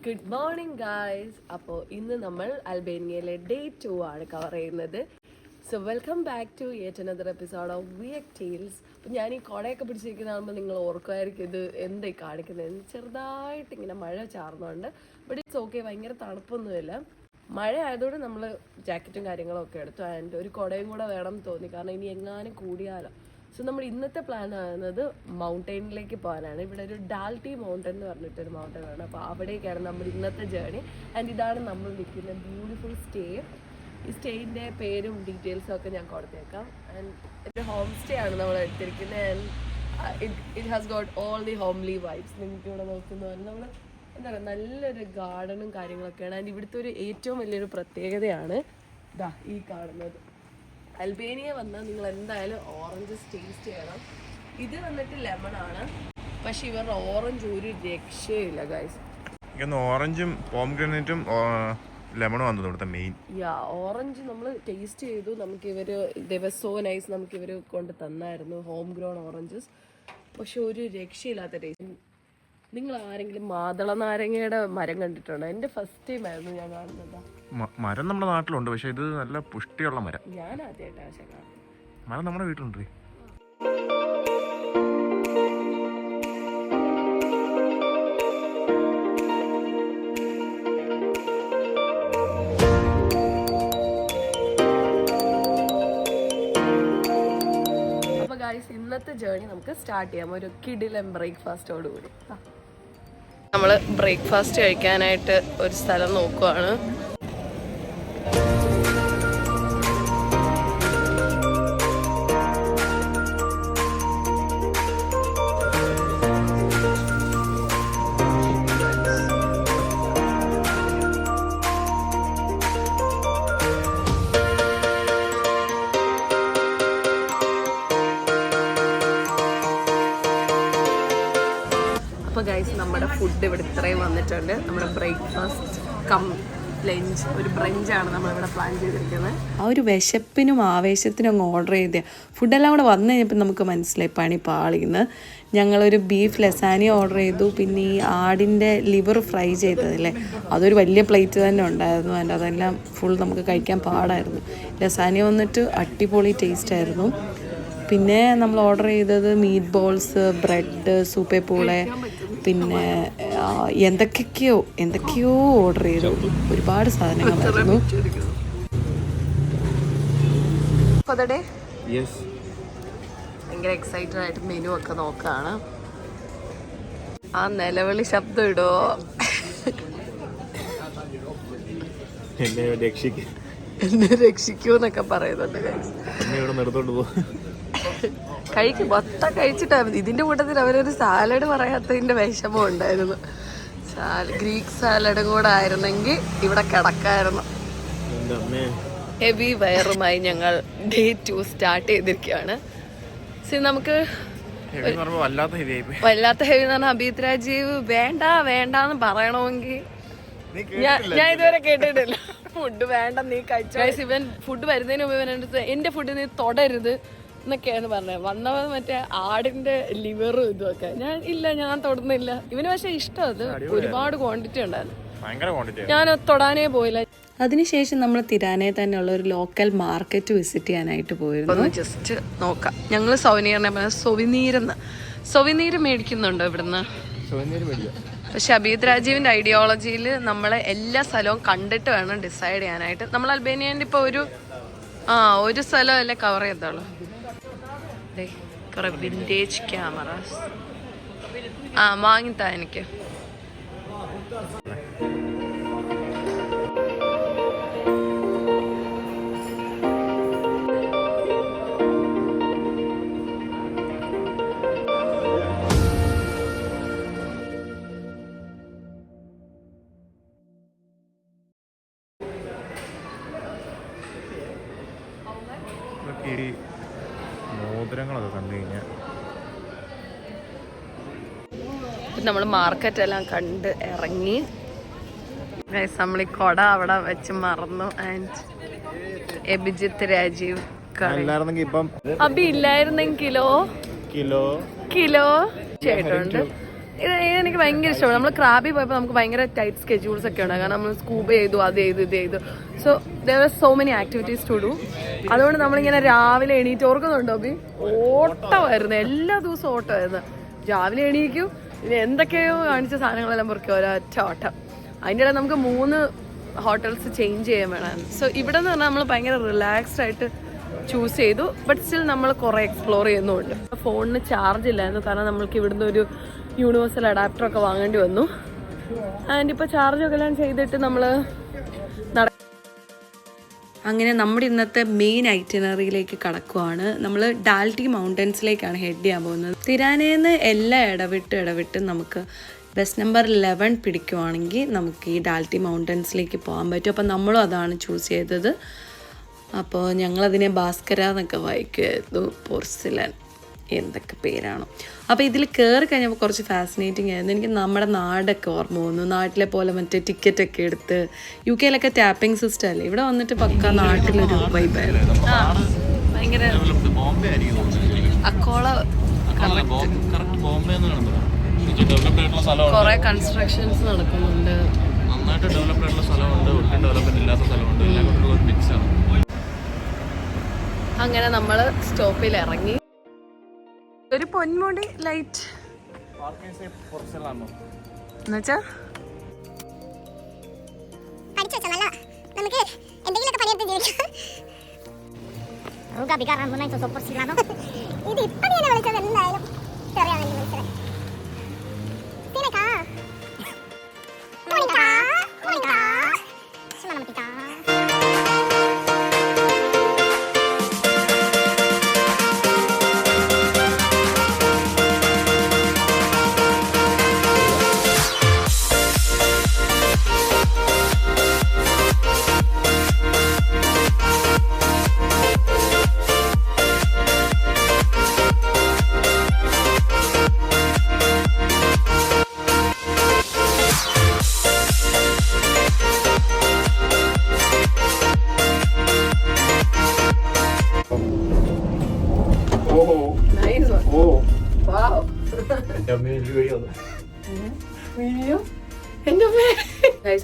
Good morning guys. അപ്പോൾ ഇന്ന് നമ്മൾ അൽബേനിയയിലെ ഡേ 2 ആണ് കവർ ചെയ്യുന്നത്. So welcome back to yet another episode of വിയക് ടീൽസ്. അപ്പം ഞാൻ ഈ കുടയൊക്കെ പിടിച്ചിരിക്കുന്നതാകുമ്പോൾ നിങ്ങൾ ഓർക്കുമായിരിക്കും ഇത് എന്തായി കാണിക്കുന്നത്. ചെറുതായിട്ട് ഇങ്ങനെ മഴ ചാർന്നുണ്ട്. ബട്ട് ഇറ്റ്സ് ഓക്കെ, ഭയങ്കര തണുപ്പൊന്നുമില്ല. മഴ ആയതുകൊണ്ട് നമ്മൾ ജാക്കറ്റും കാര്യങ്ങളും ഒക്കെ എടുത്തു. ആൻഡ് ഒരു കുടയും കൂടെ വേണം തോന്നി, കാരണം ഇനി എങ്ങാനും കൂടിയാലോ. സോ നമ്മൾ ഇന്നത്തെ പ്ലാൻ ആകുന്നത് മൗണ്ടൈനിലേക്ക് പോകാനാണ്. ഇവിടെ ഒരു ഡാൽട്ടി മൗണ്ടൻ എന്ന് പറഞ്ഞിട്ടൊരു മൗണ്ടൻ ആണ്. അപ്പോൾ അവിടേക്കാണ് നമ്മൾ ഇന്നത്തെ ജേർണി. ആൻഡ് ഇതാണ് നമ്മൾ നിൽക്കുന്ന ബ്യൂട്ടിഫുൾ സ്റ്റേ. ഈ സ്റ്റേയിൻ്റെ പേരും ഡീറ്റെയിൽസും ഒക്കെ ഞാൻ കൊടുത്തേക്കാം. ആൻഡ് ഒരു ഹോം സ്റ്റേ ആണ് നമ്മൾ എടുത്തിരിക്കുന്നത്. And it has got all the homely vibes. നിങ്ങൾക്ക് ഇവിടെ നോക്കുന്ന നമ്മൾ എന്താ പറയുക, നല്ലൊരു ഗാർഡനും കാര്യങ്ങളൊക്കെയാണ്. ആൻഡ് ഇവിടുത്തെ ഒരു ഏറ്റവും വലിയൊരു പ്രത്യേകതയാണ് ഇതാ ഈ കാണുന്നത്. അൽബേനിയ വന്നാൽ നിങ്ങൾ എന്തായാലും ഓറഞ്ചസ് ടേസ്റ്റ് ചെയ്യണം. ഇത് വന്നിട്ട് ലെമൺ ആണ്, പക്ഷെ ഇവരുടെ ഓറഞ്ച് ഒരു രക്ഷയില്ല ഗൈസ്. ഓറഞ്ചും പോംഗ്രാനൈറ്റും ലെമണും ആണ് ഇവിടുത്തെ മെയിൻ. ഓറഞ്ച് നമ്മൾ ടേസ്റ്റ് ചെയ്തു. നമുക്ക് ഇവർ സോ നൈസ്, നമുക്ക് ഇവർ കൊണ്ട് തന്നായിരുന്നു ഹോം ഗ്രോൺ ഓറഞ്ചസ്. പക്ഷെ ഒരു രക്ഷയില്ലാത്ത ടേസ്റ്റ്. നിങ്ങൾ ആരെങ്കിലും മാതള നാരങ്ങയുടെ മരം കണ്ടിട്ടുണ്ടോ? എൻ്റെ ഫസ്റ്റ് ടൈം ആയിരുന്നു ഞാൻ കാണുന്നത്. മരം നമ്മുടെ നാട്ടിലുണ്ട്, പക്ഷെ ഇത് നല്ല പുഷ്ടിയുള്ള മരം. ഞാൻ ആദ്യമായിട്ടാണ് പക്ഷെ കാണുന്നത്. മരം നമ്മുടെ വീട്ടിലുണ്ട്. അപ്പോൾ ഗൈസ്, ഇന്നത്തെ ജേർണി നമുക്ക് സ്റ്റാർട്ട് ചെയ്യാം ഒരു കിടിലൻ ബ്രേക്ക്ഫാസ്റ്റോട് കൂടി. നമ്മൾ ബ്രേക്ക്ഫാസ്റ്റ് കഴിക്കാനായിട്ട് ഒരു സ്ഥലം നോക്കുവാണ്. ഗൈസ്, നമ്മുടെ ഫുഡ് ഇവിടെ ഇത്രയും വന്നിട്ടുണ്ട്. നമ്മുടെ ബ്രേക്ക്ഫാസ്റ്റ് കം ലഞ്ച്, ഒരു ബ്രഞ്ചാണ് നമ്മളിവിടെ പ്ലാൻ ചെയ്തിരിക്കുന്നത്. ആ ഒരു വിശപ്പിനും ആവേശത്തിനും അങ്ങ് ഓർഡർ ചെയ്ത ഫുഡെല്ലാം കൂടെ വന്നു കഴിഞ്ഞപ്പോൾ നമുക്ക് മനസ്സിലായി പണി പാളിന്ന്. ഞങ്ങളൊരു ബീഫ് ലസാനിയ ഓർഡർ ചെയ്തു. പിന്നെ ഈ ആടിൻ്റെ ലിവർ ഫ്രൈ ചെയ്തതല്ലേ, അതൊരു വലിയ പ്ലേറ്റ് തന്നെ ഉണ്ടായിരുന്നു. അതിൻ്റെ അതെല്ലാം ഫുൾ നമുക്ക് കഴിക്കാൻ പാടായിരുന്നു. ലസാനിയ വന്നിട്ട് അടിപൊളി ടേസ്റ്റ് ആയിരുന്നു. പിന്നെ നമ്മൾ ഓർഡർ ചെയ്തത് മീറ്റ് ബോൾസ്, ബ്രെഡ്, സൂപ്പേ പൂളെ, പിന്നെ എന്തൊക്കെയോ ഓർഡർ ചെയ്തു. ഒരുപാട് സാധനങ്ങളായിരുന്നു. ഭയങ്കര എക്സൈറ്റഡ് ആയിട്ട് മെനു ഒക്കെ നോക്കാണ്. ആ നിലവിളി ശബ്ദം ഇടോ, എന്നെ രക്ഷിക്കൂന്നൊക്കെ പറയുന്നുണ്ട്. കഴിക്കും, മൊത്തം കഴിച്ചിട്ടാ മതി. ഇതിന്റെ കൂട്ടത്തിൽ അവരൊരു സാലഡ് പറയാത്തതിന്റെ വിഷമം ഉണ്ടായിരുന്നു. ഗ്രീക്ക് സാലഡും കൂടെ ആയിരുന്നെങ്കിൽ ഇവിടെ കിടക്കായിരുന്നു. ഹെവി വയറുമായി ഞങ്ങൾ ഡേ 2 സ്റ്റാർട്ട് ചെയ്തിരിക്കുകയാണ്. നമുക്ക് വല്ലാത്ത ഹെവി എന്ന് പറഞ്ഞാൽ അബീത് രാജീവ് വേണ്ടാന്ന് പറയണമെങ്കിൽ ഞാൻ ഇതുവരെ കേട്ടിട്ടില്ല. ഫുഡ് വേണ്ട, നീ കഴിച്ചോ. ഇവൻ ഫുഡ് വരുന്നതിന് മുമ്പ് ഇവൻ എന്റെ ഫുഡ് നീ തൊടരുത് എന്നൊക്കെയാണ് പറഞ്ഞത്. വന്നവർ മറ്റേ ആടിന്റെ ലിവറും ഇതുമൊക്കെ. ഞാൻ തൊടുന്നില്ല. ഇവന് പക്ഷെ ഇഷ്ടം. അത് ഒരുപാട് ക്വാണ്ടിറ്റി ഉണ്ടായിരുന്നു, ഞാൻ തൊടാനേ പോയില്ല. അതിനുശേഷം നമ്മൾ തിരാനയിൽ തന്നെയുള്ള ഒരു ലോക്കൽ മാർക്കറ്റ് വിസിറ്റ് ചെയ്യാനായിട്ട് പോയിരുന്നു. ജസ്റ്റ് നോക്കാം. ഞങ്ങൾ സൊവിനീര് മേടിക്കുന്നുണ്ടോ ഇവിടുന്ന്? പക്ഷെ അബീത് രാജീവിന്റെ ഐഡിയോളജിയിൽ നമ്മളെ എല്ലാ സ്ഥലവും കണ്ടിട്ട് വേണം ഡിസൈഡ് ചെയ്യാനായിട്ട്. നമ്മൾ അൽബേനിയന്റെ ഇപ്പൊ ഒരു സ്ഥലം അല്ലേ കവർ ചെയ്തോളൂ. കുറെ വിന്റേജ് ക്യാമറാസ് വാങ്ങിത്താ എനിക്ക്. മോതിരങ്ങളൊക്കെ കണ്ടു കഴിഞ്ഞാൽ നമ്മൾ മാർക്കറ്റെല്ലാം കണ്ട് ഇറങ്ങി. നമ്മൾ ഈ കൊട അവിടെ വെച്ച് മറന്നു. ആൻഡ് അഭിജിത്ത് രാജീവ് അബി ഇല്ലായിരുന്നെങ്കിലോ ചേട്ടുണ്ട്. എനിക്ക് ഭയങ്കര ഇഷ്ടമാണ്. നമ്മൾ ക്രാബിൽ പോയപ്പോൾ നമുക്ക് ഭയങ്കര ടൈറ്റ് സ്കെഡ്യൂൾസ് ഒക്കെ ഉണ്ട്. കാരണം നമ്മൾ സ്കൂബ ചെയ്തു, അത് ചെയ്തു, ഇത് ചെയ്തു. So there are so many activities to do. അതുകൊണ്ട് നമ്മളിങ്ങനെ രാവിലെ എണീറ്റ് ഓർക്കുന്നുണ്ടോ ബി? ഓട്ടമായിരുന്നു, എല്ലാ ദിവസവും ഓട്ടമായിരുന്നു. രാവിലെ എണീക്കും, പിന്നെ എന്തൊക്കെയോ കാണിച്ച സാധനങ്ങളെല്ലാം പൊറുക്കുക, ഒരൊറ്റ ഓട്ടം. അതിൻ്റെ ഇടയിൽ നമുക്ക് 3 ഹോട്ടൽസ് ചേഞ്ച് ചെയ്യാൻ വേണം. സോ ഇവിടെ എന്ന് പറഞ്ഞാൽ നമ്മൾ ഭയങ്കര റിലാക്സ്ഡ് ആയിട്ട് ചൂസ് ചെയ്തു. ബട്ട് സ്റ്റിൽ നമ്മൾ കുറേ എക്സ്പ്ലോർ ചെയ്യുന്നുണ്ട്. ഫോണിന് ചാർജ് ഇല്ലായിരുന്നു, കാരണം നമ്മൾക്ക് ഇവിടുന്ന് ഒരു യൂണിവേഴ്സൽ അഡാപ്റ്ററൊക്കെ വാങ്ങേണ്ടി വന്നു. ആൻഡ് ഇപ്പോൾ ചാർജൊക്കെ എല്ലാം ചെയ്തിട്ട് നമ്മൾ അങ്ങനെ നമ്മുടെ ഇന്നത്തെ മെയിൻ ഐറ്റിനറിയിലേക്ക് കടക്കുവാണ്. നമ്മൾ ഡാൽറ്റി മൗണ്ടൻസിലേക്കാണ് ഹെഡ് ചെയ്യാൻ പോകുന്നത്. തിരാനേന്ന് എല്ലാം ഇടവിട്ട് നമുക്ക് ബസ് നമ്പർ 11 പിടിക്കുവാണെങ്കിൽ നമുക്ക് ഈ ഡാൽറ്റി മൗണ്ടൻസിലേക്ക് പോകാൻ പറ്റും. അപ്പോൾ നമ്മളും അതാണ് ചൂസ് ചെയ്തത്. അപ്പോൾ ഞങ്ങളതിനെ ഭാസ്കര എന്നൊക്കെ വായിക്കുമായിരുന്നു, പോർസിലൻ എന്തൊക്കെ പേരാണോ. അപ്പോൾ ഇതിൽ കയറി കഴിഞ്ഞപ്പോൾ കുറച്ച് ഫാസിനേറ്റിംഗ് ആയിരുന്നു. എനിക്ക് നമ്മുടെ നാടൊക്കെ ഓർമ്മ വന്നു. നാട്ടിലെ പോലെ മറ്റേ ടിക്കറ്റൊക്കെ എടുത്ത്, UK ടാപ്പിംഗ് സിസ്റ്റം അല്ലേ, ഇവിടെ വന്നിട്ട് പക്ക നാട്ടിലൊരു വൈബായിരുന്നു. ഭയങ്കര അക്കോള കുറേ കൺസ്ട്രക്ഷൻസ് നടക്കുന്നുണ്ട്. നന്നായിട്ട് ഡെവലപ്ഡ് ആയിട്ടുള്ള സ്ഥലമുണ്ട്, ഒട്ടും ഡെവലപ്മെന്റ് ഇല്ലാത്ത സ്ഥലമുണ്ട്, എല്ലാം കൊണ്ടുള്ള ഒരു മിക്സ് ആണ്. അങ്ങനെ നമ്മൾ സ്റ്റോപ്പിൽ ഇറങ്ങി. ഒരു പൊന്മുടി ലൈറ്റ് എന്നുവെച്ചാ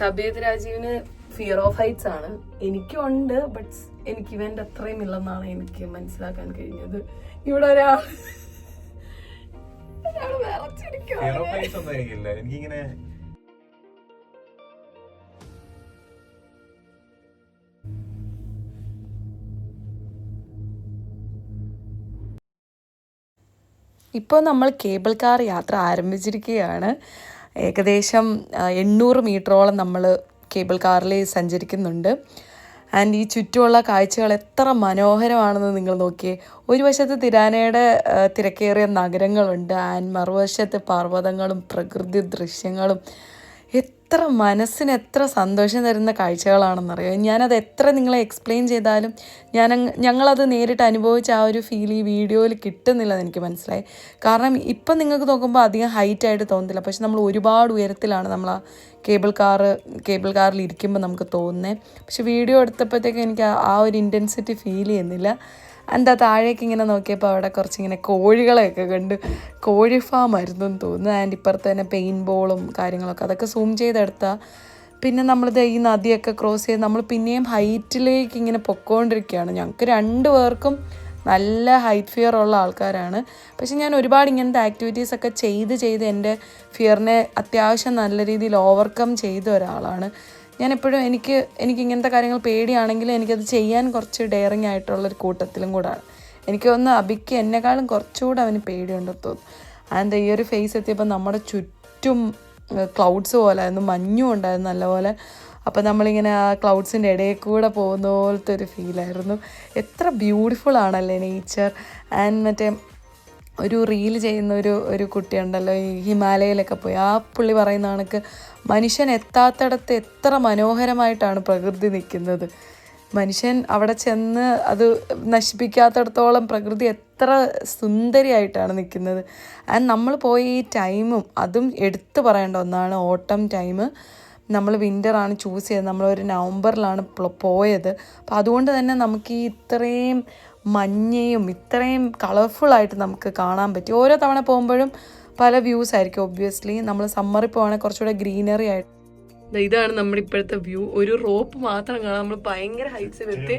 അഭിജിത്ത് രാജീവിന് ഫിയർ ഓഫ് ഹൈറ്റ്സ് ആണ്. എനിക്കും ഉണ്ട്, ബട്ട് എനിക്ക് ഇവന്റെ അത്രയും ഇല്ലെന്നാണ് എനിക്ക് മനസ്സിലാക്കാൻ കഴിഞ്ഞത്. ഇവിടെ ഒരാൾ എനിക്കിങ്ങനെ ഇപ്പോൾ നമ്മൾ കേബിൾ കാർ യാത്ര ആരംഭിച്ചിരിക്കുകയാണ്. ഏകദേശം 800 മീറ്ററോളം നമ്മൾ കേബിൾ കാറിൽ സഞ്ചരിക്കുന്നുണ്ട്. ആൻഡ് ഈ ചുറ്റുമുള്ള കാഴ്ചകൾ എത്ര മനോഹരമാണെന്ന് നിങ്ങൾ നോക്കിയേ. ഒരു വശത്ത് തിരാനയുടെ തിരക്കേറിയ നഗരങ്ങളുണ്ട്, ആൻഡ് മറുവശത്ത് പർവ്വതങ്ങളും പ്രകൃതി ദൃശ്യങ്ങളും. എത്ര മനസ്സിന് എത്ര സന്തോഷം തരുന്ന കാഴ്ചകളാണെന്നറിയാം. ഞാനത് എത്ര നിങ്ങളെ എക്സ്പ്ലെയിൻ ചെയ്താലും ഞങ്ങളത് നേരിട്ട് അനുഭവിച്ച ആ ഒരു ഫീൽ ഈ വീഡിയോയിൽ കിട്ടുന്നില്ലെന്ന് എനിക്ക് മനസ്സിലായി. കാരണം ഇപ്പം നിങ്ങൾക്ക് നോക്കുമ്പോൾ അധികം ഹൈറ്റായിട്ട് തോന്നുന്നില്ല, പക്ഷെ നമ്മൾ ഒരുപാട് ഉയരത്തിലാണ് നമ്മൾ ആ കേബിൾ കാറിൽ ഇരിക്കുമ്പോൾ നമുക്ക് തോന്നുന്നത്. പക്ഷെ വീഡിയോ എടുത്തപ്പോഴത്തേക്കും എനിക്ക് ആ ഒരു ഇൻറ്റൻസിറ്റി ഫീൽ ചെയ്യുന്നില്ല. എന്താ താഴേക്ക് ഇങ്ങനെ നോക്കിയപ്പോൾ അവിടെ കുറച്ചിങ്ങനെ കോഴികളെയൊക്കെ കണ്ട്, കോഴി ഫാം ആയിരുന്നു എന്ന് തോന്നുന്നു. ആൻഡ് ഇപ്പുറത്ത് തന്നെ പെയിൻറ്റ് ബോളും കാര്യങ്ങളൊക്കെ, അതൊക്കെ സൂം ചെയ്തെടുത്താൽ. പിന്നെ നമ്മളിത് ഈ നദിയൊക്കെ ക്രോസ് ചെയ്ത് നമ്മൾ പിന്നെയും ഹൈറ്റിലേക്ക് ഇങ്ങനെ പൊക്കോണ്ടിരിക്കുകയാണ്. ഞങ്ങൾക്ക് 2 പേർക്കും നല്ല ഹൈറ്റ് ഫിയർ ഉള്ള ആൾക്കാരാണ്. പക്ഷെ ഞാൻ ഒരുപാട് ഇങ്ങനത്തെ ആക്ടിവിറ്റീസൊക്കെ ചെയ്ത് എൻ്റെ ഫിയറിനെ അത്യാവശ്യം നല്ല രീതിയിൽ ഓവർകം ചെയ്ത ഒരാളാണ്. ഞാനെപ്പോഴും എനിക്ക് ഇങ്ങനത്തെ കാര്യങ്ങൾ പേടിയാണെങ്കിലും എനിക്കത് ചെയ്യാൻ കുറച്ച് ഡെയറിങ് ആയിട്ടുള്ളൊരു കൂട്ടത്തിലും കൂടാണ്. എനിക്ക് തോന്നുന്നു അബിക്ക് എന്നെക്കാളും കുറച്ചുകൂടെ അവന് പേടിയുണ്ടെന്ന് തോന്നുന്നു. ആൻഡ് ഈ ഒരു ഫേസ് എത്തിയപ്പോൾ നമ്മുടെ ചുറ്റും ക്ലൗഡ്സ് പോലെ ആയിരുന്നു, മഞ്ഞും ഉണ്ടായിരുന്നു നല്ലപോലെ. അപ്പോൾ നമ്മളിങ്ങനെ ആ ക്ലൗഡ്സിൻ്റെ ഇടയിൽ കൂടെ പോകുന്ന പോലത്തെ ഒരു ഫീലായിരുന്നു. എത്ര ബ്യൂട്ടിഫുൾ ആണല്ലേ നേച്ചർ. ആൻഡ് മറ്റേ ഒരു റീൽ ചെയ്യുന്ന ഒരു കുട്ടിയുണ്ടല്ലോ, ഈ ഹിമാലയയിലൊക്കെ പോയി, ആ പുള്ളി പറയുന്ന കണക്ക് മനുഷ്യൻ എത്താത്തിടത്ത് എത്ര മനോഹരമായിട്ടാണ് പ്രകൃതി നിൽക്കുന്നത്. മനുഷ്യൻ അവിടെ ചെന്ന് അത് നശിപ്പിക്കാത്തിടത്തോളം പ്രകൃതി എത്ര സുന്ദരിയായിട്ടാണ് നിൽക്കുന്നത്. ആൻഡ് നമ്മൾ പോയ ഈ ടൈമും അതും എടുത്തു പറയേണ്ട ഒന്നാണ്. ഓട്ടം ടൈം നമ്മൾ വിൻ്ററാണ് ചൂസ് ചെയ്തത്. നമ്മളൊരു നവംബറിലാണ് പോയത്. അപ്പോൾ അതുകൊണ്ട് തന്നെ നമുക്ക് ഈ ഇത്രയും മഞ്ഞയും ഇത്രയും കളർഫുള്ളായിട്ട് നമുക്ക് കാണാൻ പറ്റി. ഓരോ തവണ പോകുമ്പോഴും പല വ്യൂസ് ആയിരിക്കും. ഒബ്വിയസ്ലി നമ്മൾ സമ്മറിൽ പോവാണെങ്കിൽ കുറച്ചുകൂടെ ഗ്രീനറി ആയിട്ട്. ഇതാണ് നമ്മുടെ ഇപ്പോഴത്തെ വ്യൂ. ഒരു റോപ്പ് മാത്രം കാണാം. നമ്മൾ ഭയങ്കര ഹൈറ്റ്സിലെത്തി,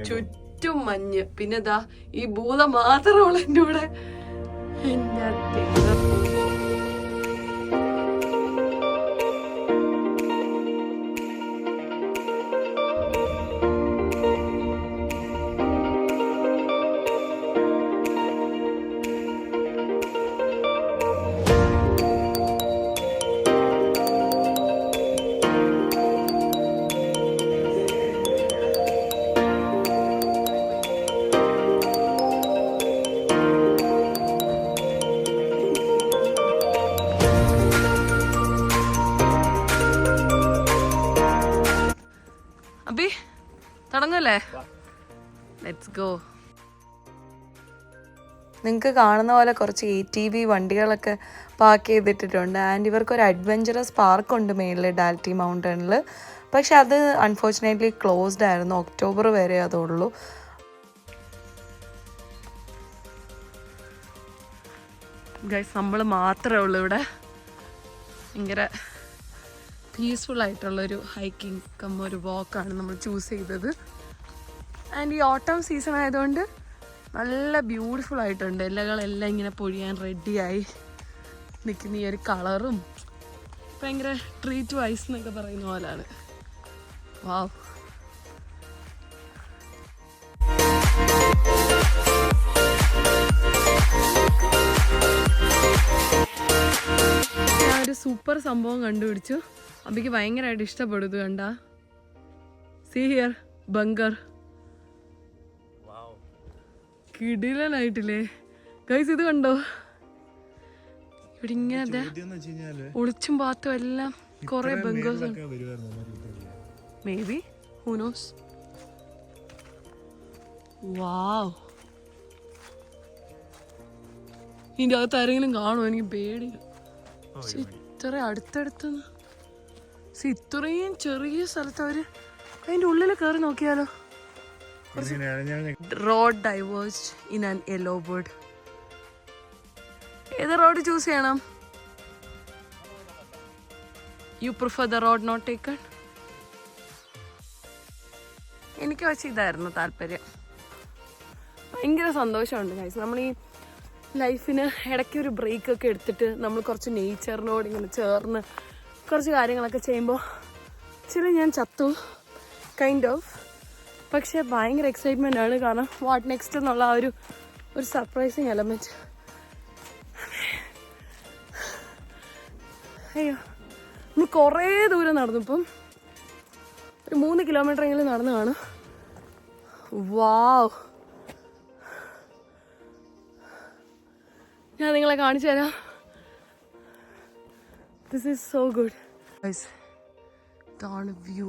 ചുറ്റും മഞ്ഞ്. പിന്നെ ഇതാ ഈ ഭൂതം മാത്രമുള്ള എൻ്റെ കൂടെ. അബി തുടങ്ങല്ലേ? Let's go. നിങ്ങൾക്ക് കാണുന്ന പോലെ കുറച്ച് ATV വണ്ടികളൊക്കെ പാർക്ക് ചെയ്തിട്ടിട്ടുണ്ട്. ആൻഡ് ഇവർക്കൊരു അഡ്വഞ്ചറസ് പാർക്കുണ്ട് മേളിൽ ഡാൽറ്റി മൗണ്ടനിൽ. പക്ഷെ അത് അൺഫോർച്ചുനേറ്റ്ലി ക്ലോസ്ഡ് ആയിരുന്നു. ഒക്ടോബർ വരെ അതുള്ളൂ. ഗൈസ്, നമ്മൾ മാത്രമേ ഉള്ളൂ ഇവിടെ. ഭയങ്കര പീസ്ഫുൾ ആയിട്ടുള്ളൊരു ഹൈക്കിംഗ് ഒരു വാക്കാണ് നമ്മൾ ചൂസ് ചെയ്തത്. ആൻഡ് ഈ ഓട്ടം സീസൺ ആയതുകൊണ്ട് നല്ല ബ്യൂട്ടിഫുൾ ആയിട്ടുണ്ട്. ഇലകളെല്ലാം ഇങ്ങനെ പൊഴിയാൻ റെഡിയായി നിൽക്കുന്ന ഈ ഒരു കളറും ഭയങ്കര ട്രീറ്റ് വൈസ് എന്നൊക്കെ പറയുന്ന പോലാണ്. വാവ്. ഞാനൊരു സൂപ്പർ സംഭവം കണ്ടുപിടിച്ചു. അബിക്ക് ഭയങ്കരമായിട്ട് ഇഷ്ടപ്പെടുന്നത് കണ്ട. See here bunker. കിടിലനായിട്ടില്ലേ ഗൈസ്? ഇത് കണ്ടോ? ഇവിടെ ഇങ്ങനെ ഒളിച്ചും പാത്തും എല്ലാം കുറെ bunkers. Maybe, who knows. Wow. ഇതിൻ്റെ അകത്ത് ആരെങ്കിലും കാണുമോ? എനിക്ക് പേടിയില്ല. ഇത്ര അടുത്തടുത്തുനിന്ന് ഇത്രയും ചെറിയ സ്ഥലത്ത് അവര് അതിന്റെ ഉള്ളിൽ കയറി നോക്കിയാലോ? Road diverged in an yellow bird. ഏത് റോഡ് ചൂസ് ചെയ്യണം? You prefer the road not taken? എനിക്ക് പക്ഷേ ഇതായിരുന്നു താല്പര്യം. ഭയങ്കര സന്തോഷമുണ്ട് ഗൈസ്. നമ്മൾ ഈ ലൈഫിന് ഇടയ്ക്ക് ഒരു ബ്രേക്കൊക്കെ എടുത്തിട്ട് നമ്മൾ കുറച്ച് നേച്ചറിനോട് ഇങ്ങനെ ചേർന്ന് കുറച്ച് കാര്യങ്ങളൊക്കെ ചെയ്യുമ്പോൾ ചില ഞാൻ ചത്തു കൈൻഡ് ഓഫ്. പക്ഷേ ഭയങ്കര എക്സൈറ്റ്മെൻ്റ് ആണ്. കാരണം വാട്ട് നെക്സ്റ്റ് എന്നുള്ള ആ ഒരു സർപ്രൈസിങ് എലമെൻറ്റ്. അയ്യോ, നമ്മൾ കുറേ ദൂരം നടന്നു. ഇപ്പം ഒരു 3 കിലോമീറ്റർ എങ്കിലും നടന്നു കാണും. വാവ്. ഞാൻ നിങ്ങളെ കാണിച്ചു തരാം. This is so good. ഇതാണ് വ്യൂ.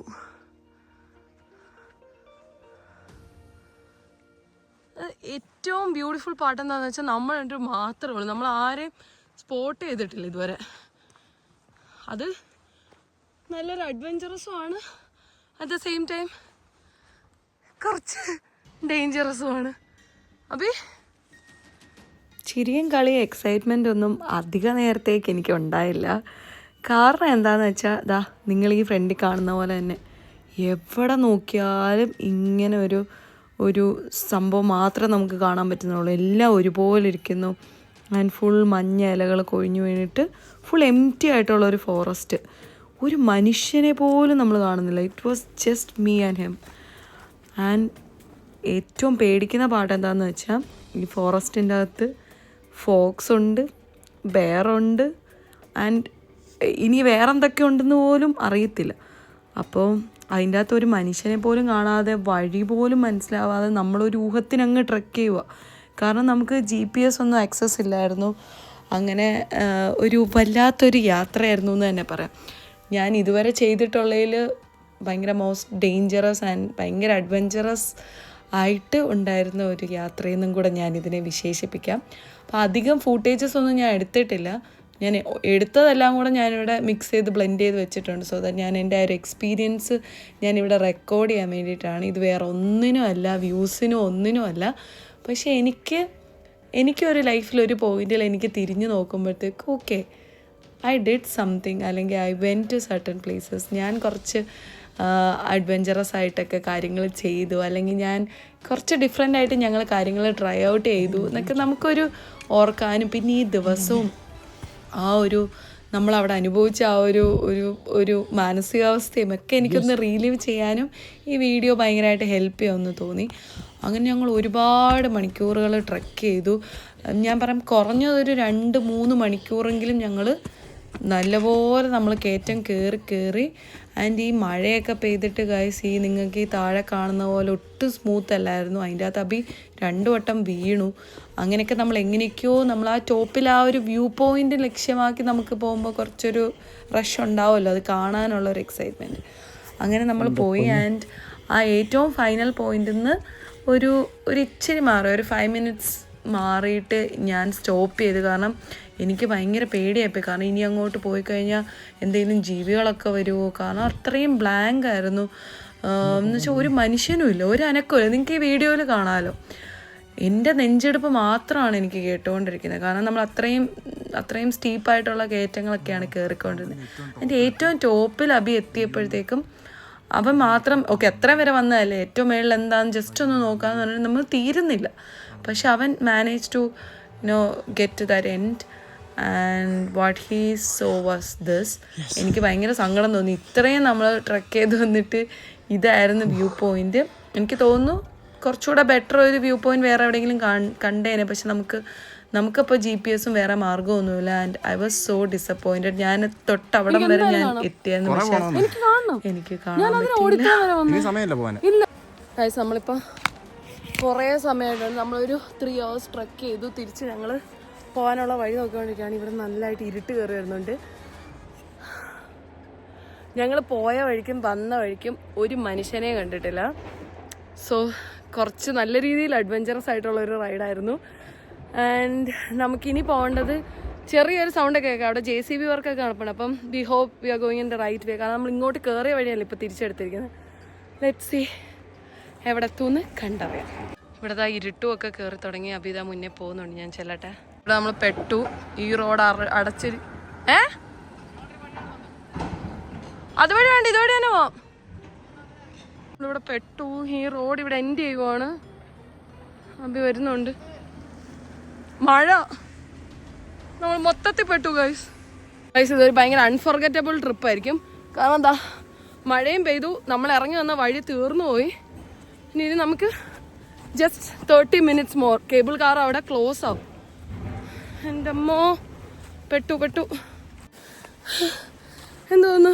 ഏറ്റവും ബ്യൂട്ടിഫുൾ പാട്ട് എന്താണെന്ന് വെച്ചാൽ നമ്മൾ രണ്ടു മാത്രമേ ഉള്ളൂ. നമ്മൾ ആരെയും സ്പോട്ട് ചെയ്തിട്ടില്ല ഇതുവരെ. അത് നല്ലൊരു അഡ്വഞ്ചറസും ആണ്, അറ്റ് ദ സെയിം ടൈം കുറച്ച് ഡേഞ്ചറസും ആണ്. അബി, ചിരിയും കളിയും എക്സൈറ്റ്മെൻ്റ് ഒന്നും അധിക നേരത്തേക്ക് എനിക്ക് ഉണ്ടായില്ല. കാരണം എന്താണെന്ന് വെച്ചാൽ നിങ്ങൾ ഈ ഫ്രണ്ടിൽ കാണുന്ന പോലെ തന്നെ എവിടെ നോക്കിയാലും ഇങ്ങനെ ഒരു സംഭവം മാത്രമേ നമുക്ക് കാണാൻ പറ്റുന്നുള്ളൂ. എല്ലാം ഒരുപോലെ ഇരിക്കുന്നു. ആൻഡ് ഫുൾ മഞ്ഞ ഇലകൾ കൊഴിഞ്ഞു വീണിട്ട് ഫുൾ എംപ്റ്റി ആയിട്ടുള്ള ഒരു ഫോറസ്റ്റ്. ഒരു മനുഷ്യനെ പോലും നമ്മൾ കാണുന്നില്ല. It was just me and him. And ഏറ്റവും പേടിക്കുന്ന പാട്ട് എന്താണെന്ന് വെച്ചാൽ ഈ ഫോറസ്റ്റിൻ്റെ അകത്ത് ഫോക്സ് ഉണ്ട്, ബെയറുണ്ട്, ആൻഡ് ഇനി വേറെ എന്തൊക്കെ ഉണ്ടെന്ന് പോലും അറിയത്തില്ല. അപ്പോൾ അതിൻ്റെ അകത്ത് ഒരു മനുഷ്യനെ പോലും കാണാതെ വഴി പോലും മനസ്സിലാവാതെ നമ്മളൊരു ഊഹത്തിനങ്ങ് ട്രെക്ക് ചെയ്യുക. കാരണം നമുക്ക് GPS ഒന്നും ആക്സസ് ഇല്ലായിരുന്നു. അങ്ങനെ ഒരു വല്ലാത്തൊരു യാത്രയായിരുന്നു എന്ന് തന്നെ പറയാം. ഞാൻ ഇതുവരെ ചെയ്തിട്ടുള്ളതിൽ ഭയങ്കര മോസ്റ്റ് ഡേഞ്ചറസ് ആൻഡ് ഭയങ്കര അഡ്വഞ്ചറസ് ആയിട്ട് ഉണ്ടായിരുന്ന ഒരു യാത്രയെന്നും കൂടെ ഞാനിതിനെ വിശേഷിപ്പിക്കാം. അപ്പോൾ അധികം ഫൂട്ടേജസ് ഒന്നും ഞാൻ എടുത്തിട്ടില്ല. ഞാൻ എടുത്തതെല്ലാം കൂടെ ഞാനിവിടെ മിക്സ് ചെയ്ത് ബ്ലെൻഡ് ചെയ്ത് വെച്ചിട്ടുണ്ട്. സോ ദാറ്റ് ഞാൻ എൻ്റെ ആ ഒരു എക്സ്പീരിയൻസ് ഞാനിവിടെ റെക്കോർഡ് ചെയ്യാൻ വേണ്ടിയിട്ടാണ്. ഇത് വേറെ ഒന്നിനും അല്ല, വ്യൂസിനും ഒന്നിനും അല്ല. പക്ഷേ എനിക്ക് എനിക്കൊരു ലൈഫിലൊരു പോയിന്റിൽ എനിക്ക് തിരിഞ്ഞു നോക്കുമ്പോഴത്തേക്ക് ഓക്കെ ഐ ഡിഡ് സംതിങ്, അല്ലെങ്കിൽ I went to certain places, ഞാൻ കുറച്ച് അഡ്വെഞ്ചറസ് ആയിട്ടൊക്കെ കാര്യങ്ങൾ ചെയ്തു, അല്ലെങ്കിൽ ഞാൻ കുറച്ച് ഡിഫറെൻ്റ് ആയിട്ട് ഞങ്ങൾ കാര്യങ്ങൾ ട്രൈ ഔട്ട് ചെയ്തു എന്നൊക്കെ നമുക്കൊരു ഓർക്കാനും, പിന്നെ ഈ ദിവസവും ആ ഒരു നമ്മളവിടെ അനുഭവിച്ച ആ ഒരു മാനസികാവസ്ഥയും ഒക്കെ എനിക്കൊന്ന് റീലീവ് ചെയ്യാനും ഈ വീഡിയോ ഭയങ്കരമായിട്ട് ഹെൽപ്പ് ചെയ്യുമെന്ന് തോന്നി. അങ്ങനെ ഞങ്ങൾ ഒരുപാട് മണിക്കൂറുകൾ ട്രെക്ക് ചെയ്തു. ഞാൻ പറയാം കുറഞ്ഞതൊരു 2-3 മണിക്കൂറെങ്കിലും ഞങ്ങൾ നല്ലപോലെ നമ്മൾ കയറ്റം കയറി ആൻഡ് ഈ മഴയൊക്കെ പെയ്തിട്ട് ഗൈസ് ഈ നിങ്ങൾക്ക് ഈ താഴെ കാണുന്ന പോലെ ഒട്ടും സ്മൂത്ത് അല്ലായിരുന്നു. അതിൻ്റെ അകത്ത് അബി 2 വട്ടം വീണു. അങ്ങനെയൊക്കെ നമ്മൾ എങ്ങനെയൊക്കെയോ നമ്മൾ ആ ടോപ്പിൽ ആ ഒരു വ്യൂ പോയിൻ്റ് ലക്ഷ്യമാക്കി നമുക്ക് പോകുമ്പോൾ കുറച്ചൊരു റഷ് ഉണ്ടാവുമല്ലോ, അത് കാണാനുള്ളൊരു എക്സൈറ്റ്മെൻറ്റ്. അങ്ങനെ നമ്മൾ പോയി ആൻഡ് ആ ഏറ്റവും ഫൈനൽ പോയിന്റിൽ നിന്ന് ഒരു ഇച്ചിരി മാറി, ഒരു 5 minutes മാറിയിട്ട് ഞാൻ സ്റ്റോപ്പ് ചെയ്തു. കാരണം എനിക്ക് ഭയങ്കര പേടിയായിപ്പോയി. കാരണം ഇനി അങ്ങോട്ട് പോയി കഴിഞ്ഞാൽ എന്തെങ്കിലും ജീവികളൊക്കെ വരുമോ, കാരണം അത്രയും ബ്ലാങ്ക് ആയിരുന്നു. എന്ന് വെച്ചാൽ ഒരു മനുഷ്യനും ഇല്ല, ഒരു അനക്കമില്ല. നിങ്ങൾക്ക് ഈ വീഡിയോയിൽ കാണാമല്ലോ, എൻ്റെ നെഞ്ചെടുപ്പ് മാത്രമാണ് എനിക്ക് കേട്ടുകൊണ്ടിരിക്കുന്നത്. കാരണം നമ്മൾ അത്രയും സ്റ്റീപ്പായിട്ടുള്ള കയറ്റങ്ങളൊക്കെയാണ് കയറിക്കൊണ്ടിരുന്നത്. എൻ്റെ ഏറ്റവും ടോപ്പിൽ അബി എത്തിയപ്പോഴത്തേക്കും അവൻ മാത്രം ഓക്കെ അത്ര വരെ വന്നതല്ലേ, ഏറ്റവും മേളിൽ എന്താണെന്ന് ജസ്റ്റ് ഒന്ന് നോക്കാമെന്ന് പറഞ്ഞാൽ നമ്മൾ തീരുന്നില്ല. പക്ഷെ അവൻ manage to get to that end and what he saw was this. എനിക്ക് ഭയങ്കര സങ്കടം തോന്നി. ഇത്രയും നമ്മൾ ട്രെക്ക് ചെയ്ത് വന്നിട്ട് ഇതായിരുന്നു വ്യൂ പോയിന്റ്. എനിക്ക് തോന്നുന്നു കുറച്ചുകൂടെ ബെറ്റർ ഒരു വ്യൂ പോയിന്റ് വേറെ എവിടെയെങ്കിലും കണ്ടേനെ. പക്ഷെ നമുക്കപ്പോൾ GPS വേറെ മാർഗ്ഗമൊന്നുമില്ല. And I was so disappointed. ഞാൻ തൊട്ടവിടം വരെ ഞാൻ എത്തിയെന്ന്. പക്ഷേ എനിക്ക് കാണാൻ ഗൈസ് നമ്മളിപ്പോൾ കുറേ സമയമായിട്ടാണ് നമ്മളൊരു 3 hours ട്രെക്ക് ചെയ്തു. തിരിച്ച് ഞങ്ങൾ പോകാനുള്ള വഴി നോക്കിക്കൊണ്ടിരിക്കുകയാണ്. ഇവിടെ നല്ലതായിട്ട് ഇരുട്ട് കയറി വരുന്നുണ്ട്. ഞങ്ങൾ പോയ വഴിക്കും വന്ന വഴിക്കും ഒരു മനുഷ്യനെ കണ്ടിട്ടില്ല. സോ കുറച്ച് നല്ല രീതിയിൽ അഡ്വഞ്ചറസ് ആയിട്ടുള്ളൊരു റൈഡായിരുന്നു. ആൻഡ് നമുക്കിനി പോകേണ്ടത് ചെറിയൊരു സൗണ്ടൊക്കെ കേൾക്കാം, അവിടെ JCB വർക്കൊക്കെ നടപ്പണം. അപ്പം we hope we are going in the right way. കാരണം നമ്മൾ ഇങ്ങോട്ട് കയറിയ വഴിയല്ല ഇപ്പോൾ തിരിച്ചെടുത്തിരിക്കുന്നത്. ലെറ്റ്സ് സീ എവിടെ എത്തുമെന്ന് കണ്ടറിയാം. ഇവിടെ ഇരുട്ടുമൊക്കെ കയറി തുടങ്ങി. അബിത മുന്നേ പോകുന്നുണ്ട്, ഞാൻ ചെല്ലട്ടെ. ഇവിടെ നമ്മൾ പെട്ടു. ഈ റോഡ് അടച്ചിരി അതുവഴി വേണ്ട, ഇതുവഴി തന്നെ പോവാം. ഇവിടെ പെട്ടു. ഈ റോഡ് ഇവിടെ എൻഡ് ചെയ്യുവാണ്. അബി വരുന്നുണ്ട്. മഴ നമ്മൾ മൊത്തത്തിൽ പെട്ടു ഗൈസ്. ഇതൊരു ഭയങ്കര അൺഫോർഗറ്റബിൾ ട്രിപ്പായിരിക്കും. കാരണം എന്താ, മഴയും പെയ്തു, നമ്മൾ ഇറങ്ങി വന്ന വഴി തീർന്നു പോയി. ഇനി നമുക്ക് just 30 minutes more. Cable car അവിടെ ക്ലോസ് ആവും. എൻ്റെ അമ്മോ, പെട്ടു. എന്തോന്നു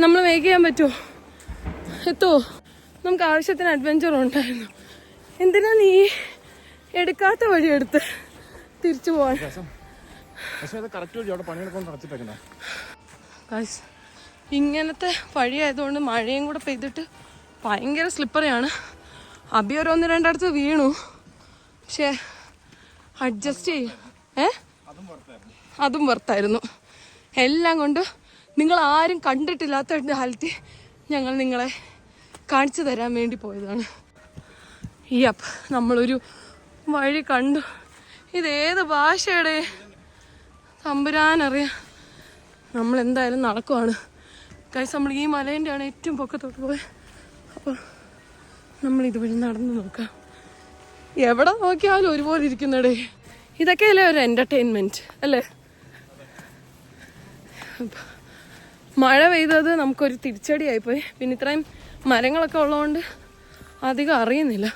നമ്മൾ മേക്ക് ചെയ്യാൻ പറ്റുമോ, എത്തുമോ? നമുക്ക് ആവശ്യത്തിന് അഡ്വഞ്ചർ ഉണ്ടായിരുന്നു. എന്തിനാ നീ എടുക്കാത്ത വഴി എടുത്ത് തിരിച്ചു പോവാൻ? ഇങ്ങനത്തെ വഴിയായതുകൊണ്ട് മഴയും കൂടെ പെയ്തിട്ട് ഭയങ്കര സ്ലിപ്പറിയാണ്. അബി ഒരു 1-2 വീണു. പക്ഷേ അഡ്ജസ്റ്റ് ചെയ്യും. അതും വർത്തായിരുന്നു. എല്ലാം കൊണ്ട് നിങ്ങൾ ആരും കണ്ടിട്ടില്ലാത്ത ഹാലറ്റി ഞങ്ങൾ നിങ്ങളെ കാണിച്ചു തരാൻ വേണ്ടി പോയതാണ്. നമ്മളൊരു വഴി കണ്ടു. ഇതേത് ഭാഷയുടെ തമ്പുരാനറിയാം. നമ്മളെന്തായാലും നടക്കുവാണ് ഗൈസ്. നമ്മൾ ഈ മലേൻ്റെയാണ് ഏറ്റവും പൊക്കത്തോട്ട് പോയത്. അപ്പോൾ നമ്മൾ ഇതുവഴി നടന്ന് നോക്കാം. എവിടെ നോക്കിയാലും ഒരുപോലെ ഇരിക്കുന്നടേ. ഇതൊക്കെയല്ലേ ഒരു എൻ്റർടൈൻമെൻറ്റ് അല്ലേ? മഴ പെയ്തത് നമുക്കൊരു തിരിച്ചടിയായിപ്പോയി. പിന്നെ ഇത്രയും മരങ്ങളൊക്കെ ഉള്ളതുകൊണ്ട് അധികം അറിയുന്നില്ല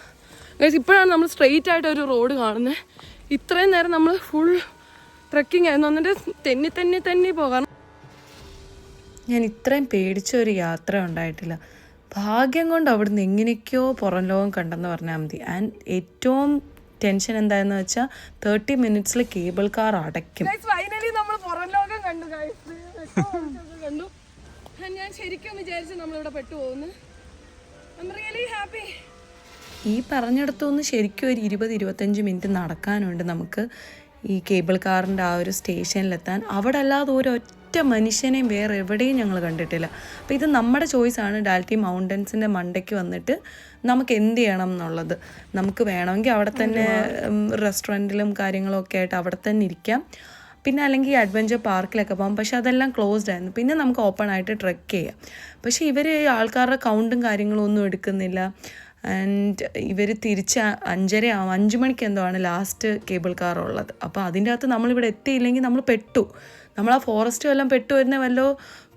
ഗൈസ്. ഇപ്പോഴാണ് നമ്മൾ സ്ട്രെയിറ്റ് ആയിട്ട് ഒരു റോഡ് കാണുന്നത്. ഇത്രയും നേരം നമ്മൾ ഫുൾ ട്രെക്കിംഗ് ആയിരുന്നു. എന്നിട്ട് തെന്നി പോകാം. ഞാൻ ഇത്രയും പേടിച്ച ഒരു യാത്ര ഉണ്ടായിട്ടില്ല. ഭാഗ്യം കൊണ്ട് അവിടുന്ന് എങ്ങനെയൊക്കെയോ പുറം ലോകം കണ്ടെന്ന് പറഞ്ഞാൽ മതി. ആൻഡ് ഏറ്റവും ടെൻഷൻ എന്തായെന്ന് വെച്ചാൽ 30 minutes കേബിൾ കാർ അടയ്ക്കും. ഫൈനലി നമ്മൾ പുറം ലോകം കണ്ടു. ഞാൻ ശരിക്കും വിചാരിച്ചു നമ്മളിവിടെ പെട്ടുപോകുന്നു. ഈ പറഞ്ഞിടത്തുനിന്ന് ശരിക്കും ഒരു 20-25 minutes നടക്കാനുണ്ട് നമുക്ക് ഈ കേബിൾ കാറിൻ്റെ ആ ഒരു സ്റ്റേഷനിലെത്താൻ. അവിടെ അല്ലാതെ ഒരൊറ്റ ഒരൊറ്റ മനുഷ്യനെയും വേറെ എവിടെയും ഞങ്ങൾ കണ്ടിട്ടില്ല. അപ്പോൾ ഇത് നമ്മുടെ ചോയ്സാണ്. ഡാൽറ്റി മൗണ്ടൻസിൻ്റെ മണ്ടയ്ക്ക് വന്നിട്ട് നമുക്ക് എന്ത് ചെയ്യണം എന്നുള്ളത്. നമുക്ക് വേണമെങ്കിൽ അവിടെ തന്നെ റെസ്റ്റോറൻറ്റിലും കാര്യങ്ങളും ഒക്കെ ആയിട്ട് അവിടെ തന്നെ ഇരിക്കാം, പിന്നെ അല്ലെങ്കിൽ അഡ്വഞ്ചർ പാർക്കിലൊക്കെ പോകാം. പക്ഷെ അതെല്ലാം ക്ലോസ്ഡ് ആയിരുന്നു. പിന്നെ നമുക്ക് ഓപ്പൺ ആയിട്ട് ട്രെക്ക് ചെയ്യാം. പക്ഷേ ഇവർ ആൾക്കാരുടെ കൗണ്ടും കാര്യങ്ങളും ഒന്നും എടുക്കുന്നില്ല. ആൻഡ് ഇവർ തിരിച്ച് 5 മണിക്ക് എന്തോ ആണ് ലാസ്റ്റ് കേബിൾ കാർ ഉള്ളത്. അപ്പോൾ അതിൻ്റെ അകത്ത് നമ്മളിവിടെ എത്തിയില്ലെങ്കിൽ നമ്മൾ പെട്ടു. നമ്മൾ ആ ഫോറസ്റ്റ് വല്ലതും പെട്ടു വരുന്ന വല്ലോ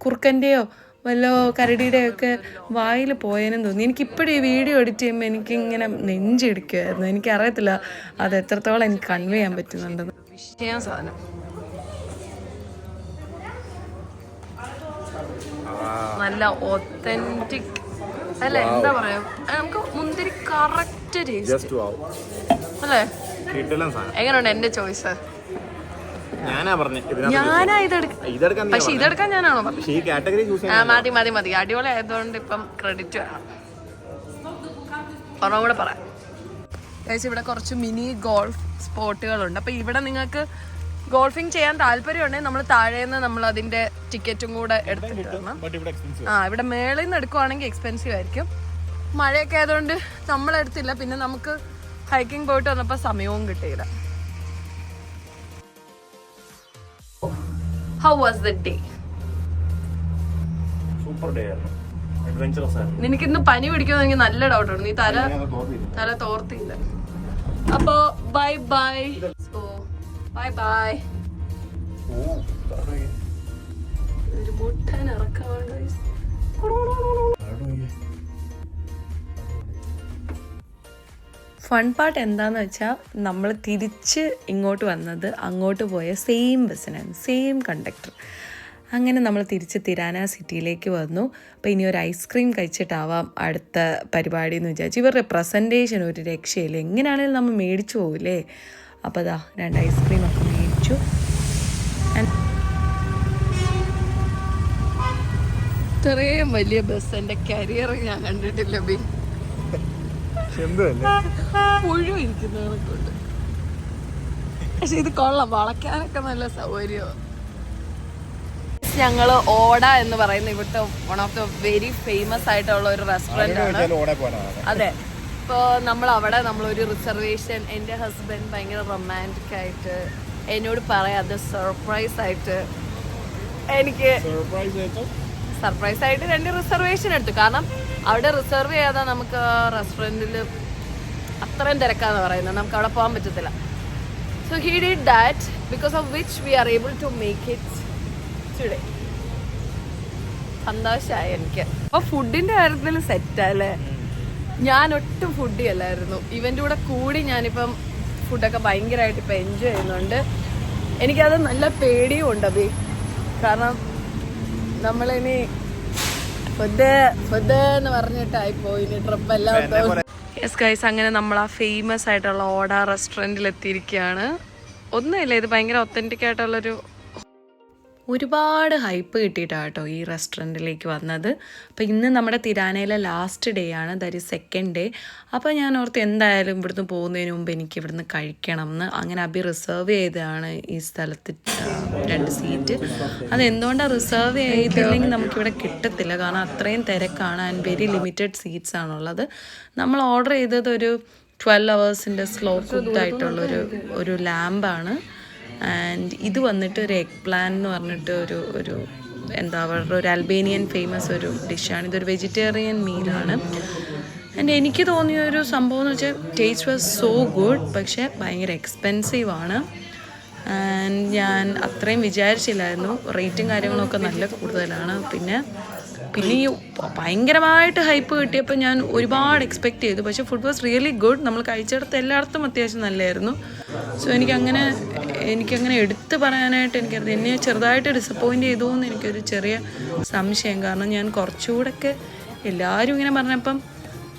കുറുക്കൻ്റെയോ വല്ലോ കരടിയുടെയോ ഒക്കെ വായിൽ പോയതിനും തോന്നി. എനിക്കിപ്പോഴും ഈ വീഡിയോ എഡിറ്റ് ചെയ്യുമ്പോൾ എനിക്കിങ്ങനെ നെഞ്ചിടിക്കുമായിരുന്നു. എനിക്കറിയത്തില്ല അത് എത്രത്തോളം എനിക്ക് കൺവേ ചെയ്യാൻ പറ്റുന്നുണ്ടെന്ന്. വിഷയം സാധനം നല്ല ഒത്തന്റിക് അല്ല, എന്താ പറയാ, നമുക്ക് മുന്തിരി കറക്റ്റ് ടേസ്റ്റ് അല്ലേ? എങ്ങനെയുണ്ട് എന്റെ ചോയ്സ്? ഞാനാ ഇതെടുക്കാൻ, പക്ഷെ ഇതെടുക്കാൻ ഞാനാണോ പറഞ്ഞത്? മതി അടിപൊളി ആയതുകൊണ്ട് ഇപ്പം ക്രെഡിറ്റ് വേണം. ഒരെണ്ണം കൂടെ പറയാം. ഇവിടെ കുറച്ച് മിനി ഗോൾഫ് സ്പോട്ടുകളുണ്ട്. അപ്പൊ ഇവിടെ നിങ്ങൾക്ക് ഗോൾഫിംഗ് ചെയ്യാൻ താല്പര്യമുണ്ടെങ്കിൽ നമ്മൾ താഴേന്ന് നമ്മൾ അതിന്റെ ടിക്കറ്റും കൂടെ എടുത്തിട്ട് ഇവിടെ മേളിൽ നിന്ന് എടുക്കുവാണെങ്കിൽ എക്സ്പെൻസീവ് ആയിരിക്കും. മഴയൊക്കെ ആയതുകൊണ്ട് നമ്മളെടുത്തില്ല. പിന്നെ നമുക്ക് ഹൈക്കിംഗ് പോയിട്ട് വന്നപ്പോൾ സമയവും കിട്ടിയില്ല. How was the day? Super day ആയിരുന്നു. അഡ്വഞ്ചറസ് ആയിരുന്നു. നിനക്കിന്ന് പനി പിടിക്കുമെന്ന് എനിക്ക് നല്ല ഡൗട്ടുണ്ട്. നീ തല തോർത്തില്ല. അപ്പോ ബൈ ബൈ. Bye bye. ഒരു മുട്ടൻ ഇറക്കമാണ്. ഫൺ പാർട്ട് എന്താണെന്ന് വെച്ചാൽ നമ്മൾ തിരിച്ച് ഇങ്ങോട്ട് വന്നത് അങ്ങോട്ട് പോയ സെയിം ബസ്സിനാണ്, സെയിം കണ്ടക്ടർ. അങ്ങനെ നമ്മൾ തിരിച്ച് തിരാന സിറ്റിയിലേക്ക് വന്നു. അപ്പോൾ ഇനി ഒരു ഐസ്ക്രീം കഴിച്ചിട്ടാവാം അടുത്ത പരിപാടി എന്ന് വിചാരിച്ചു. ഇവരുടെ പ്രസൻറ്റേഷൻ ഒരു രക്ഷയില്ല. എങ്ങനെയാണെങ്കിലും നമ്മൾ മേടിച്ചു പോകില്ലേ. അപ്പോൾ അതാ 2 ഐസ്ക്രീമൊക്കെ മേടിച്ചു. ഇത്രയും വലിയ ബസ് എൻ്റെ കരിയർ ഞാൻ കണ്ടിട്ടില്ല. മുഴുവൻ ഇരിക്കുന്നതിനെ കൊണ്ട്. പക്ഷെ ഇത് കൊള്ളാം, വളയ്ക്കാനൊക്കെ നല്ല സൗകര്യമാണ്. ഞങ്ങൾ ഓട എന്ന് പറയുന്ന ഇവിടുത്തെ one of the very famous ആയിട്ടുള്ള ഒരു റെസ്റ്റോറൻ്റ് ആണ്. അതെ. ഇപ്പോൾ നമ്മളൊരു റിസർവേഷൻ, എൻ്റെ ഹസ്ബൻഡ് ഭയങ്കര റൊമാൻറ്റിക് ആയിട്ട് എന്നോട് പറയാം, അത് സർപ്രൈസ് ആയിട്ട് എനിക്ക് സർപ്രൈസ് ആയിട്ട് 2 റിസർവേഷൻ എടുത്തു. കാരണം അവിടെ റിസർവ് ചെയ്യാതെ നമുക്ക് റെസ്റ്റോറൻറ്റിൽ അത്രയും തിരക്കാന്ന് പറയുന്നത്, നമുക്ക് അവിടെ പോകാൻ പറ്റത്തില്ല. So he did that, because of which we are able to make it today. സന്തോഷമായി എനിക്ക്. അപ്പോൾ ഫുഡിൻ്റെ കാര്യത്തിൽ സെറ്റല്ലേ. ഞാൻ ഒട്ടും ഫുഡി അല്ലായിരുന്നു. ഇവൻ്റെ കൂടെ കൂടി ഞാനിപ്പം ഫുഡൊക്കെ ഭയങ്കരമായിട്ട് ഇപ്പം എൻജോയ് ചെയ്യുന്നുണ്ട്. എനിക്കത് നല്ല പേടിയും ഉണ്ട് അബി. കാരണം നമ്മളിനി ഫുഡ് എന്ന് പറഞ്ഞിട്ടായി പോയി ട്രിപ്പ് എല്ലാം. യെസ് ഗൈസ്, അങ്ങനെ നമ്മൾ ആ ഫേമസ് ആയിട്ടുള്ള ഓട റെസ്റ്റോറൻറ്റിൽ എത്തിയിരിക്കുകയാണ്. ഒന്നുമില്ല, ഇത് ഭയങ്കര ഒത്തൻറ്റിക് ആയിട്ടുള്ളൊരു ഒരുപാട് ഹൈപ്പ് കിട്ടിയിട്ടാണ് കേട്ടോ ഈ റെസ്റ്റോറൻറ്റിലേക്ക് വന്നത്. അപ്പോൾ ഇന്ന് നമ്മുടെ തിരാനയിലെ ലാസ്റ്റ് ഡേ ആണ്, ദാറ്റ് ഈസ് 2nd ഡേ. അപ്പോൾ ഞാൻ ഓർത്ത് എന്തായാലും ഇവിടുന്ന് പോകുന്നതിന് മുമ്പ് എനിക്ക് ഇവിടുന്ന് കഴിക്കണം എന്ന്. അങ്ങനെ അബി റിസർവ് ചെയ്തതാണ് ഈ സ്ഥലത്ത് 2 സീറ്റ്. അതെന്തുകൊണ്ടാണ് റിസർവ് ചെയ്തില്ലെങ്കിൽ നമുക്കിവിടെ കിട്ടത്തില്ല, കാരണം അത്രയും തിരക്കാണ് ആൻഡ് വെരി ലിമിറ്റഡ് സീറ്റ്സ് ആണുള്ളത്. നമ്മൾ ഓർഡർ ചെയ്തത് ഒരു 12 hours സ്ലോ കുക്ക്ഡ് ആയിട്ടുള്ളൊരു ലാമ്പാണ്. ആൻഡ് ഇത് വന്നിട്ട് ഒരു എഗ് പ്ലാൻ എന്ന് പറഞ്ഞിട്ട് ഒരു എന്താ പറയുക, ഒരു അൽബേനിയൻ ഫേമസ് ഒരു ഡിഷാണ്. ഇതൊരു വെജിറ്റേറിയൻ മീലാണ്. ആൻഡ് എനിക്ക് തോന്നിയൊരു സംഭവം എന്ന് വെച്ചാൽ ടേസ്റ്റ് വാസ് സോ ഗുഡ്, പക്ഷേ ഭയങ്കര എക്സ്പെൻസീവാണ്. ആൻഡ് ഞാൻ അത്രയും വിചാരിച്ചില്ലായിരുന്നു. റേറ്റും കാര്യങ്ങളൊക്കെ നല്ല കൂടുതലാണ്. പിന്നെ ഈ ഭയങ്കരമായിട്ട് ഹൈപ്പ് കിട്ടിയപ്പോൾ ഞാൻ ഒരുപാട് എക്സ്പെക്റ്റ് ചെയ്തു. പക്ഷേ ഫുഡ് വാസ് റിയലി ഗുഡ്. നമ്മൾ കഴിച്ചിടത്ത് എല്ലായിടത്തും അത്യാവശ്യം നല്ലതായിരുന്നു. സോ എനിക്കങ്ങനെ എടുത്ത് പറയാനായിട്ട് എനിക്കറിയാം. എന്നെ ചെറുതായിട്ട് ഡിസപ്പോയിൻ്റ് ചെയ്തു എന്ന് എനിക്കൊരു ചെറിയ സംശയം. കാരണം ഞാൻ കുറച്ചുകൂടെയൊക്കെ എല്ലാവരും ഇങ്ങനെ പറഞ്ഞപ്പം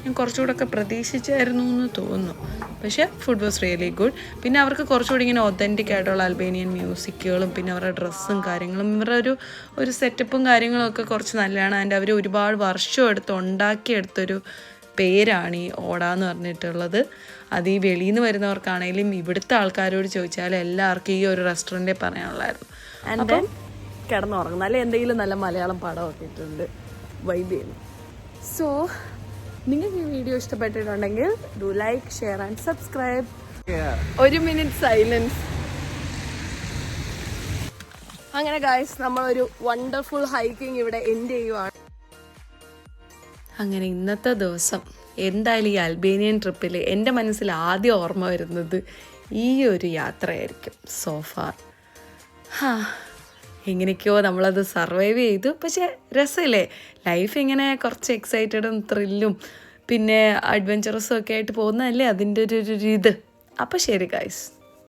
ഞാൻ കുറച്ചുകൂടെയൊക്കെ പ്രതീക്ഷിച്ചായിരുന്നു എന്ന് തോന്നുന്നു. പക്ഷേ ഫുഡ് വാസ് റിയലി ഗുഡ്. പിന്നെ അവർക്ക് കുറച്ചുകൂടി ഇങ്ങനെ ഒത്തൻറ്റിക് ആയിട്ടുള്ള അൽബേനിയൻ മ്യൂസിക്കുകളും പിന്നെ അവരുടെ ഡ്രസ്സും കാര്യങ്ങളും ഇവരുടെ ഒരു സെറ്റപ്പും കാര്യങ്ങളൊക്കെ കുറച്ച് നല്ലതാണ്. ആൻഡ് അവർ ഒരുപാട് വർഷം ഉണ്ടാക്കിയെടുത്തൊരു പേരാണ് ഈ ഓട എന്ന് പറഞ്ഞിട്ടുള്ളത്. അത് ഈ വെളിയിൽ നിന്ന് വരുന്നവർക്കാണെങ്കിലും ഇവിടുത്തെ ആൾക്കാരോട് ചോദിച്ചാൽ എല്ലാവർക്കും ഈ ഒരു റെസ്റ്റോറൻറ്റേ പറയാനുള്ളായിരുന്നു. And then കിടന്നുറങ്ങുന്നത്. അല്ലെങ്കിൽ എന്തെങ്കിലും നല്ല മലയാളം പടമൊക്കെ ഇട്ടുണ്ട് വൈബ് ചെയ്യുന്നു. സോ നിങ്ങൾക്ക് ഈ വീഡിയോ ഇഷ്ടപ്പെട്ടിട്ടുണ്ടെങ്കിൽ do like, share and subscribe. 1 minute silence. അങ്ങനെ ഗായ്സ്, നമ്മളൊരു വണ്ടർഫുൾ ഹൈക്കിംഗ് ഇവിടെ എൻഡ് ചെയ്യുവാണ്. അങ്ങനെ ഇന്നത്തെ ദിവസം എന്തായാലും ഈ അൽബേനിയൻ ട്രിപ്പിൽ എൻ്റെ മനസ്സിൽ ആദ്യം ഓർമ്മ വരുന്നത് ഈ ഒരു യാത്രയായിരിക്കും സോഫാർ. എങ്ങനെയൊക്കെയോ നമ്മളത് സർവൈവ് ചെയ്തു. പക്ഷെ രസമില്ലേ ലൈഫ്, ഇങ്ങനെ കുറച്ച് എക്സൈറ്റഡും ത്രില്ലും പിന്നെ അഡ്വഞ്ചറസും ഒക്കെ ആയിട്ട് പോകുന്നതല്ലേ അതിൻ്റെ ഒരു ഇത്. അപ്പോൾ ശരി ഗൈസ്.